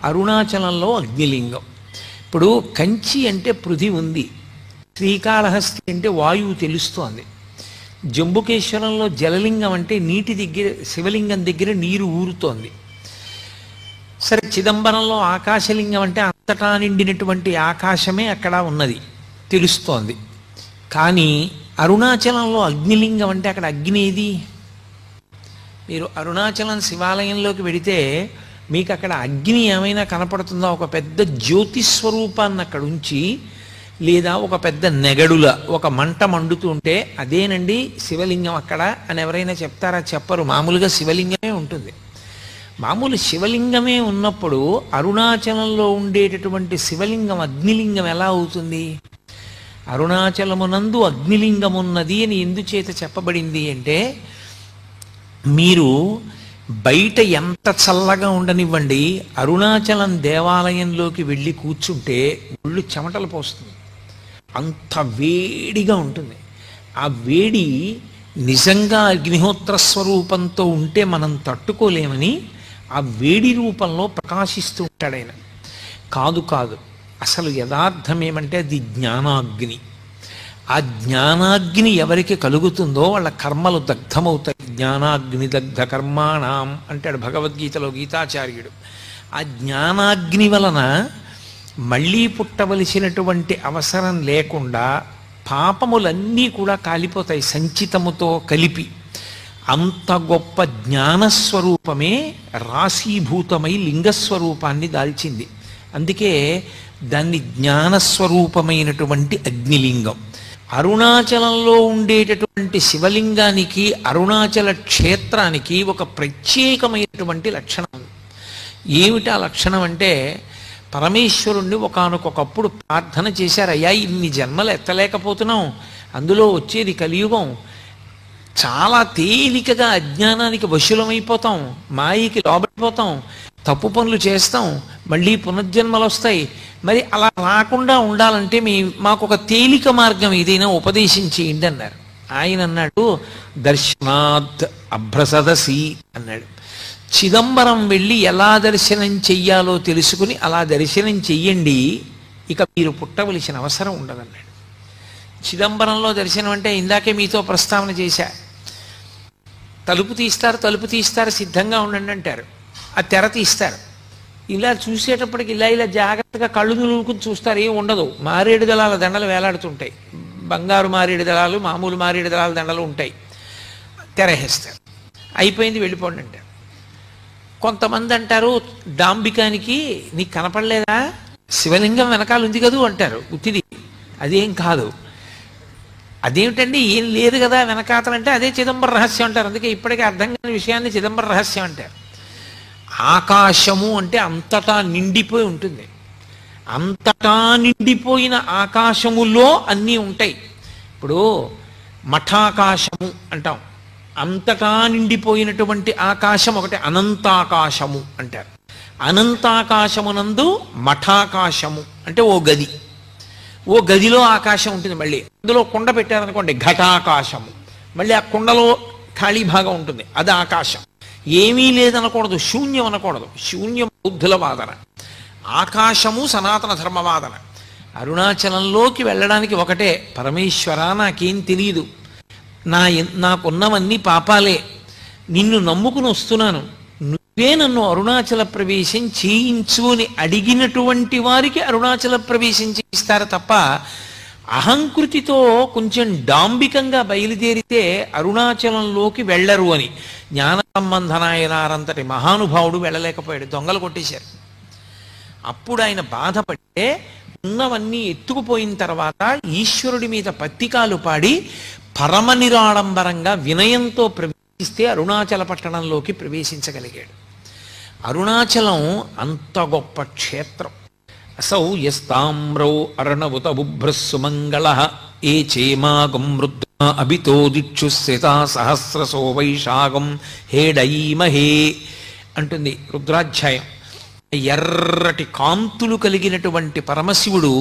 అరుణాచలంలో అగ్నిలింగం. ఇప్పుడు కంచి అంటే పృథి ఉంది, శ్రీకాళహస్తి అంటే వాయువు తెలుస్తోంది, జంబుకేశ్వరంలో జలలింగం అంటే నీటి దగ్గర శివలింగం దగ్గర నీరు ఊరుతోంది. సరే, చిదంబరంలో ఆకాశలింగం అంటే అంతటా నిండినటువంటి ఆకాశమే అక్కడ ఉన్నది తెలుస్తోంది. కానీ అరుణాచలంలో అగ్నిలింగం అంటే అక్కడ అగ్ని ఏది? మీరు అరుణాచలం శివాలయంలోకి వెడితే మీకు అక్కడ అగ్ని ఏమైనా కనపడుతుందా? ఒక పెద్ద జ్యోతిస్వరూపాన్ని అక్కడ ఉంచి, లేదా ఒక పెద్ద నెగడుల ఒక మంట మండుతూ ఉంటే అదేనండి శివలింగం అక్కడ అని ఎవరైనా చెప్తారా? చెప్పరు. మామూలుగా శివలింగమే ఉంటుంది. మామూలు శివలింగమే ఉన్నప్పుడు అరుణాచలంలో ఉండేటటువంటి శివలింగం అగ్నిలింగం ఎలా అవుతుంది? అరుణాచలమునందు అగ్నిలింగం ఉన్నది అని ఎందుచేత చెప్పబడింది అంటే, మీరు బయట ఎంత చల్లగా ఉండనివ్వండి, అరుణాచలం దేవాలయంలోకి వెళ్ళి కూర్చుంటే ఒళ్ళు చెమటలు పోస్తుంది, అంత వేడిగా ఉంటుంది. ఆ వేడి నిజంగా అగ్నిహోత్ర స్వరూపంతో ఉంటే మనం తట్టుకోలేమని ఆ వేడి రూపంలో ప్రకాశిస్తూ ఉంటాడు ఆయన. కాదు కాదు, అసలు యథార్థం ఏమంటే అది జ్ఞానాగ్ని. ఆ జ్ఞానాగ్ని ఎవరికి కలుగుతుందో వాళ్ళ కర్మలు దగ్ధమవుతాయి. జ్ఞానాగ్ని దగ్ధ కర్మాణం అంటాడు భగవద్గీతలో గీతాచార్యుడు. ఆ జ్ఞానాగ్ని వలన మళ్ళీ పుట్టవలసినటువంటి అవసరం లేకుండా పాపములన్నీ కూడా కాలిపోతాయి సంచితముతో కలిపి. అంత గొప్ప జ్ఞానస్వరూపమే రాశీభూతమై లింగస్వరూపాన్ని దాల్చింది. అందుకే దాన్ని జ్ఞానస్వరూపమైనటువంటి అగ్నిలింగం. అరుణాచలంలో ఉండేటటువంటి శివలింగానికి అరుణాచల క్షేత్రానికి ఒక ప్రత్యేకమైనటువంటి లక్షణం ఉంది. ఏమిటి ఆ లక్షణం అంటే, పరమేశ్వరుణ్ణి ఒకానొకప్పుడు ప్రార్థన చేశారు, అయ్యా ఇన్ని జన్మలు ఎత్తలేకపోతున్నాం, అందులో వచ్చేది కలియుగం, చాలా తేలికగా అజ్ఞానానికి వశులమైపోతాం, మాయకి లోబడిపోతాం, తప్పు పనులు చేస్తాం, మళ్ళీ పునర్జన్మలు వస్తాయి. మరి అలా రాకుండా ఉండాలంటే మాకు ఒక తేలిక మార్గం ఏదైనా ఉపదేశించేయండి అన్నారు. ఆయన అన్నాడు, దర్శనాత్ అభ్రసదసి అన్నాడు. చిదంబరం వెళ్ళి ఎలా దర్శనం చెయ్యాలో తెలుసుకుని అలా దర్శనం చెయ్యండి, ఇక మీరు పుట్టవలసిన అవసరం ఉండదన్నాడు. చిదంబరంలో దర్శనం అంటే ఇందాకే మీతో ప్రస్తావన చేశా, తలుపు తీస్తారు సిద్ధంగా ఉండండి అంటారు, ఆ తెర తీస్తారు, ఇలా చూసేటప్పటికి ఇలా జాగ్రత్తగా కళ్ళు నులుకుని చూస్తారు, ఏం ఉండదు. మారేడు దళాల దండలు వేలాడుతుంటాయి, బంగారు మారేడు దళాలు, మామూలు మారేడు దళాల దండలు ఉంటాయి, తెరహేస్తారు, అయిపోయింది వెళ్ళిపోండి అంటారు. కొంతమంది అంటారు, డాంబికానికి నీకు కనపడలేదా, శివలింగం వెనకాల ఉంది కదూ అంటారు, ఉత్తిది. అదేం కాదు. అదేమిటండి ఏం లేదు కదా వెనకాతలంటే అదే చిదంబర రహస్యం అంటారు. అందుకే ఇప్పటికీ అర్థం కాని విషయాన్ని చిదంబర రహస్యం అంటారు. ఆకాశము అంటే అంతటా నిండిపోయి ఉంటుంది. అంతటా నిండిపోయిన ఆకాశములో అన్నీ ఉంటాయి. ఇప్పుడు మఠాకాశము అంటాం, అంతటా నిండిపోయినటువంటి ఆకాశం ఒకటి అనంతాకాశము అంటారు. అనంతాకాశమునందు మఠాకాశము అంటే ఓ గదిలో ఆకాశం ఉంటుంది. మళ్ళీ అందులో కుండ పెట్టారనుకోండి ఘటాకాశము, మళ్ళీ ఆ కుండలో ఖాళీ భాగం ఉంటుంది, అది ఆకాశం. ఏమీ లేదనకూడదు, శూన్యం అనకూడదు, శూన్యం బౌద్ధుల వాదన, ఆకాశము సనాతన ధర్మవాదన. అరుణాచలంలోకి వెళ్ళడానికి ఒకటే, పరమేశ్వర నాకేం తెలియదు, నాకున్నవన్నీ పాపాలే, నిన్ను నమ్ముకుని వస్తున్నాను, నువ్వే నన్ను అరుణాచల ప్రవేశం చేయించు అని అడిగినటువంటి వారికి అరుణాచల ప్రవేశం చేయిస్తారు తప్ప, అహంకృతితో కొంచెం డాంబికంగా బయలుదేరితే అరుణాచలంలోకి వెళ్ళరు అని. జ్ఞాన సంబంధనాయనారంతటి మహానుభావుడు వెళ్ళలేకపోయాడు, దొంగలు కొట్టేశారు. అప్పుడు ఆయన బాధపడితే ఉన్నవన్నీ ఎత్తుకుపోయిన తర్వాత ఈశ్వరుడి మీద పత్తికాలు పాడి పరమనిరాడంబరంగా వినయంతో ప్రవేశిస్తే అరుణాచల పట్టణంలోకి ప్రవేశించగలిగాడు. అరుణాచలం అంత గొప్ప క్షేత్రం. అసౌ యస్తామ్రౌ అర్ణవుత బుభ్రస్సుమంగళ ఏ చేమాగం రుద్ర అభితో దిక్షుస్థితా సహస్రసో వైశాగం హేడయీమహే అంటుంది రుద్రాధ్యాయం. ఎర్రటి కాంతులు కలిగినటువంటి పరమశివుడు